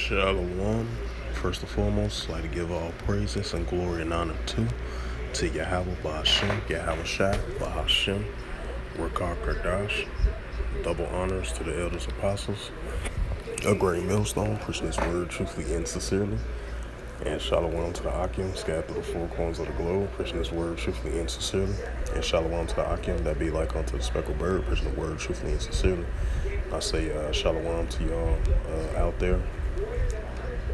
Shalom. First and foremost, I'd like to give all praises and glory and honor to Yahweh Bahashem, Yahweh Shai, Bahashem, Rakar Kardash. Double honors to the elders apostles. A great millstone, preaching this word truthfully and sincerely. And shalom to the Akim, scattered through the four corners of the globe, preaching this word truthfully and sincerely. And shalom to the Akim, that be like unto the speckled bird, preaching the word truthfully and sincerely. I say shalom to y'all out there.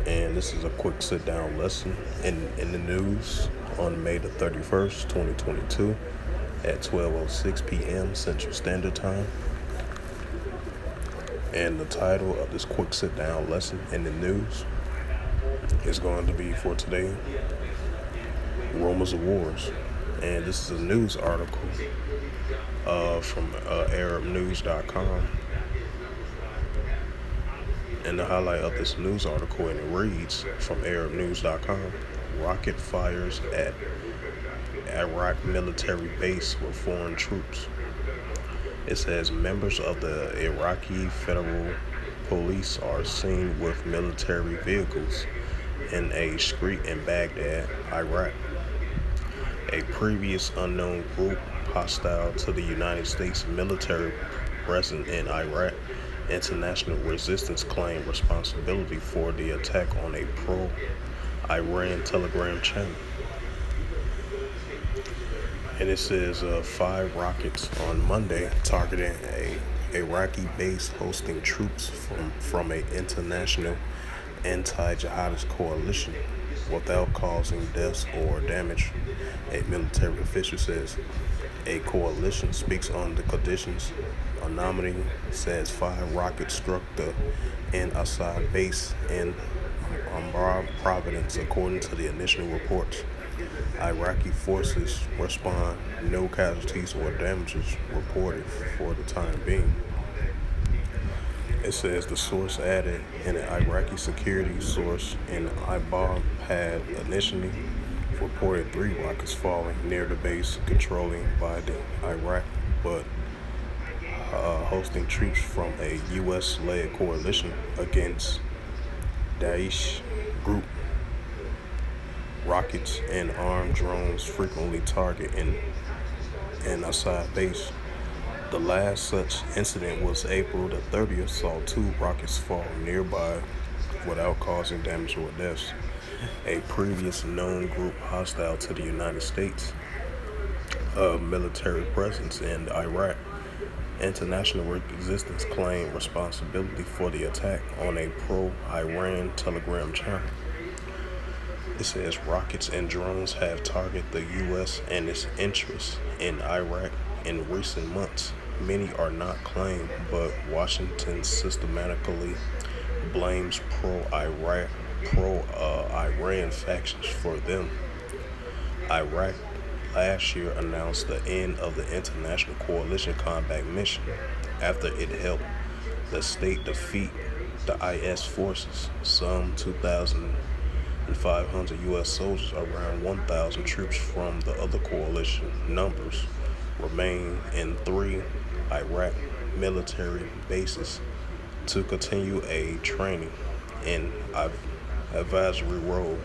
And this is a quick sit-down lesson in the news on May the 31st, 2022 at 12:06 p.m. Central Standard Time. And the title of this quick sit-down lesson in the news is going to be for today, Rumors of Wars. And this is a news article from ArabNews.com. And the highlight of this news article, and it reads from ArabNews.com, rocket fires at Iraq military base with foreign troops. It says members of the Iraqi Federal Police are seen with military vehicles in a street in Baghdad, Iraq. A previous unknown group hostile to the United States military present in Iraq, International Resistance claimed responsibility for the attack on a pro-Iran Telegram channel. And it says 5 rockets on Monday targeting a Iraqi base hosting troops from an international anti-jihadist coalition without causing deaths or damage, a military official says. A coalition speaks on the conditions. Anonymity says 5 rockets struck the Assad base in Ambar province, according to the initial reports. Iraqi forces respond. No casualties or damages reported for the time being. It says the source added an Iraqi security source in Ibar had initially reported 3 rockets falling near the base controlling by the Iraq, but hosting troops from a U.S.-led coalition against Daesh group. Rockets and armed drones frequently target an Assad base. The last such incident was April the 30th, saw 2 rockets fall nearby without causing damage or deaths. A previous known group hostile to the United States military presence in Iraq, International Resistance claimed responsibility for the attack on a pro-Iran Telegram channel. It says rockets and drones have targeted the U.S. and its interests in Iraq in recent months. Many are not claimed, but Washington systematically blames pro-Iran factions for them. Iraq last year announced the end of the International Coalition Combat Mission after it helped the state defeat the IS forces. Some 2,500 U.S. soldiers, around 1,000 troops from the other coalition numbers, remain in 3 Iraq military bases to continue a training and advisory role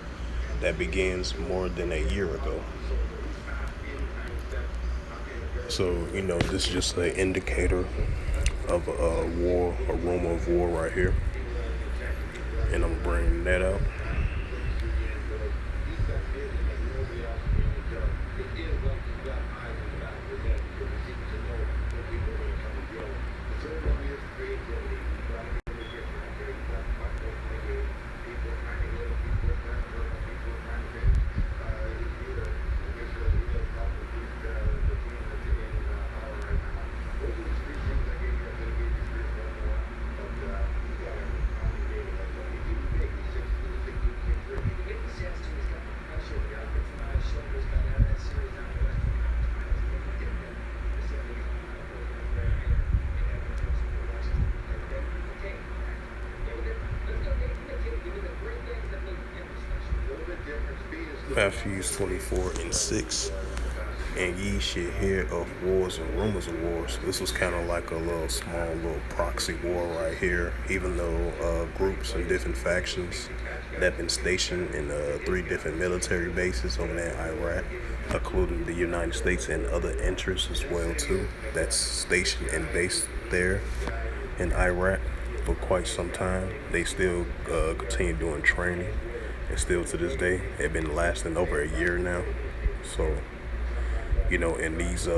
that begins more than a year ago. So, this is just an indicator of a war, a rumor of war right here. And I'm bringing that out. Matthew 24:6. And ye should hear of wars and rumors of wars. This was kind of like a little proxy war right here, even though groups and different factions that have been stationed in 3 different military bases over there in Iraq, including the United States and other interests as well too, that's stationed and based there in Iraq for quite some time. They still continue doing training, and still to this day, they've been lasting over a year now. So, and these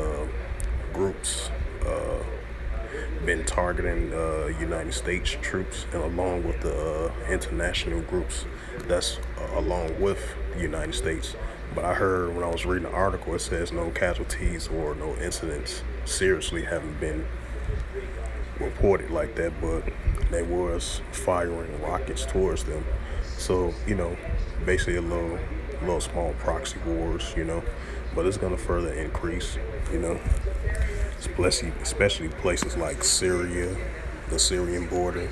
groups been targeting United States troops, and along with the international groups that's along with the United States. But I heard when I was reading the article, it says no casualties or no incidents seriously haven't been reported like that, but they was firing rockets towards them. So, basically a little small proxy wars, but it's gonna further increase, especially places like Syria, the Syrian border,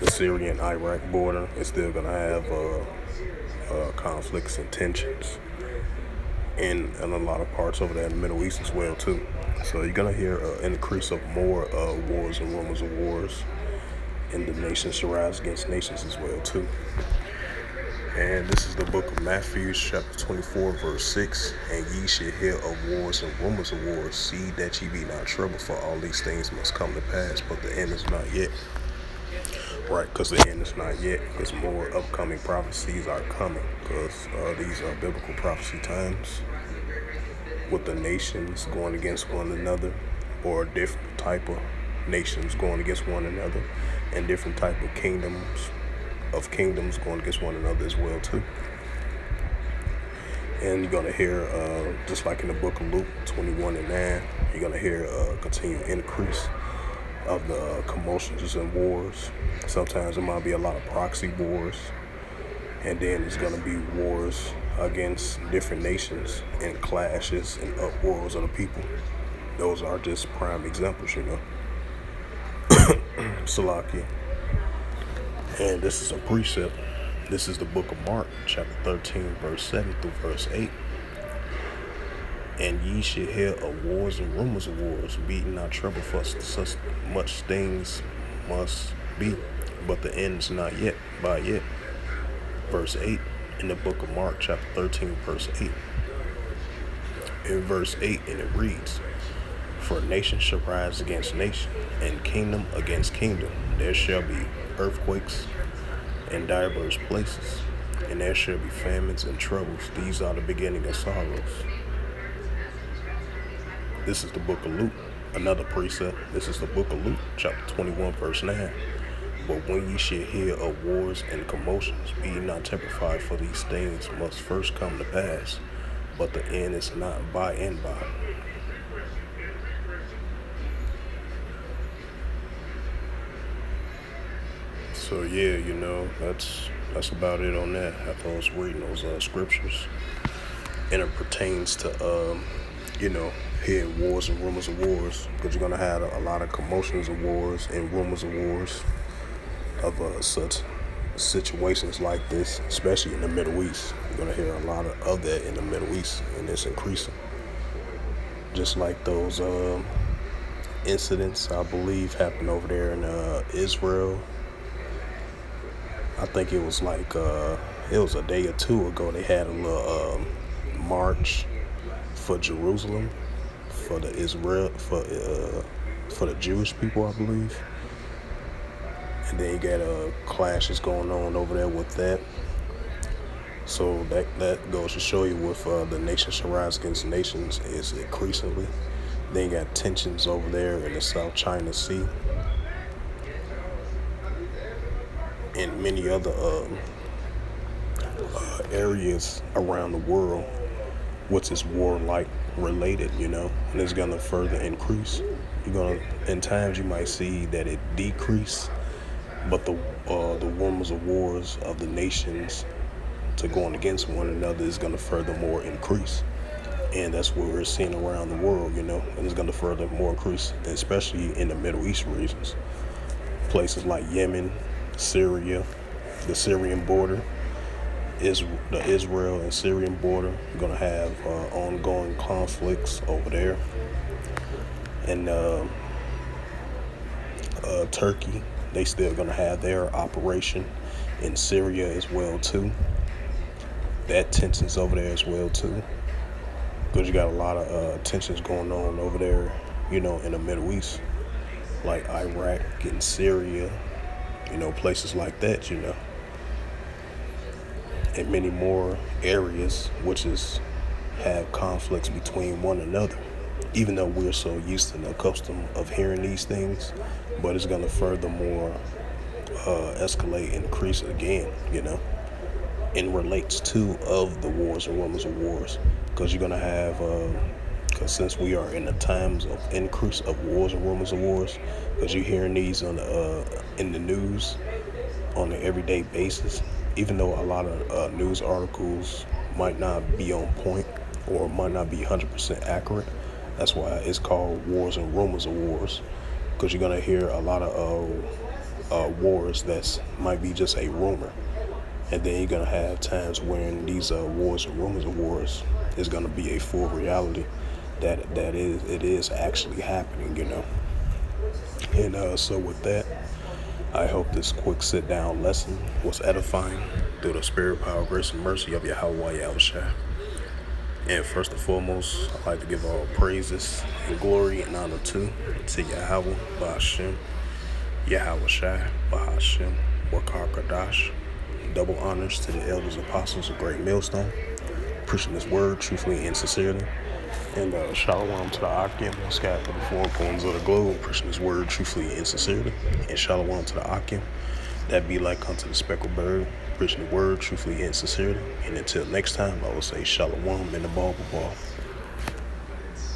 the Syrian-Iraq border is still gonna have conflicts and tensions, and a lot of parts over there in the Middle East as well too. So you're gonna hear an increase of more wars and rumors of wars, and the nations shall rise against nations as well too. And this is the book of Matthew, chapter 24, verse 6. And ye shall hear of wars and rumors of wars. See that ye be not troubled, for all these things must come to pass, but the end is not yet. Right, because the end is not yet, because more upcoming prophecies are coming, because these are biblical prophecy times, with the nations going against one another, or different type of nations going against one another, and different type of kingdoms going against one another as well too. And you're gonna hear, just like in the book of Luke 21:9, you're gonna hear a continued increase of the commotions and wars. Sometimes it might be a lot of proxy wars, and then it's gonna be wars against different nations and clashes and uproars of the people. Those are just prime examples, Salakia. And this is a precept. This is the book of Mark, chapter 13, verse 7 through verse 8. And ye shall hear of wars and rumors of wars. Be not troubled, for such much things must be, but the end is not yet by yet. Verse 8 in the book of Mark, chapter 13, verse 8. In verse 8, and it reads, For nation shall rise against nation, and kingdom against kingdom. There shall be earthquakes in divers places, and there shall be famines and troubles. These are the beginning of sorrows. This is the book of Luke, another precept. This is the book of Luke, chapter 21, verse 9. But when ye shall hear of wars and commotions, be ye not terrified, for these things must first come to pass, but the end is not by and by. So yeah, that's about it on that. After I was reading those scriptures, and it pertains to hearing wars and rumors of wars, because you're gonna have a lot of commotions of wars and rumors of wars of such situations like this, especially in the Middle East. You're gonna hear a lot of that in the Middle East, and it's increasing. Just like those incidents, I believe, happened over there in Israel. I think it was like it was a day or two ago. They had a little march for Jerusalem, for the for the Jewish people, I believe. And then you got clashes going on over there with that. So that goes to show you with the nation shall rise against nations is increasingly. Then you got tensions over there in the South China Sea, and many other areas around the world, which is war-like related, and it's gonna further increase. In times you might see that it decrease, but the rumors of wars of the nations to going against one another is gonna furthermore increase. And that's what we're seeing around the world, and it's gonna further more increase, especially in the Middle East regions. Places like Yemen, Syria, the Syrian border, the Israel and Syrian border. You're gonna have ongoing conflicts over there, and Turkey. They still gonna have their operation in Syria as well too. That tensions over there as well too, because you got a lot of tensions going on over there, in the Middle East, like Iraq and Syria, places like that, and many more areas which is have conflicts between one another. Even though we're so used and accustomed of hearing these things, but it's gonna furthermore escalate and increase again, and relates to of the wars and rumors of wars, because you're gonna have because since we are in the times of increase of wars and rumors of wars, because you're hearing these on in the news on an everyday basis, even though a lot of news articles might not be on point or might not be 100% accurate. That's why it's called wars and rumors of wars, because you're gonna hear a lot of wars that might be just a rumor. And then you're gonna have times when these wars and rumors of wars is gonna be a full reality that it is actually happening, And so with that, I hope this quick sit down lesson was edifying through the spirit, power, grace, and mercy of Yahweh Yahushua. And first and foremost, I'd like to give all praises and glory and honor to Yahweh Bahashem, Yahweh Shai Bahashem, Wakar Kadash. Double honors to the elders, apostles of Great Millstone, preaching this word truthfully and sincerely. And shalom to the Akim, scattered to the four corners of the globe, preaching this word truthfully and sincerely. And shalom to the Akim, that be like unto the speckled bird, preaching the word truthfully and sincerely. And until next time, I will say shalom in the Bible ball.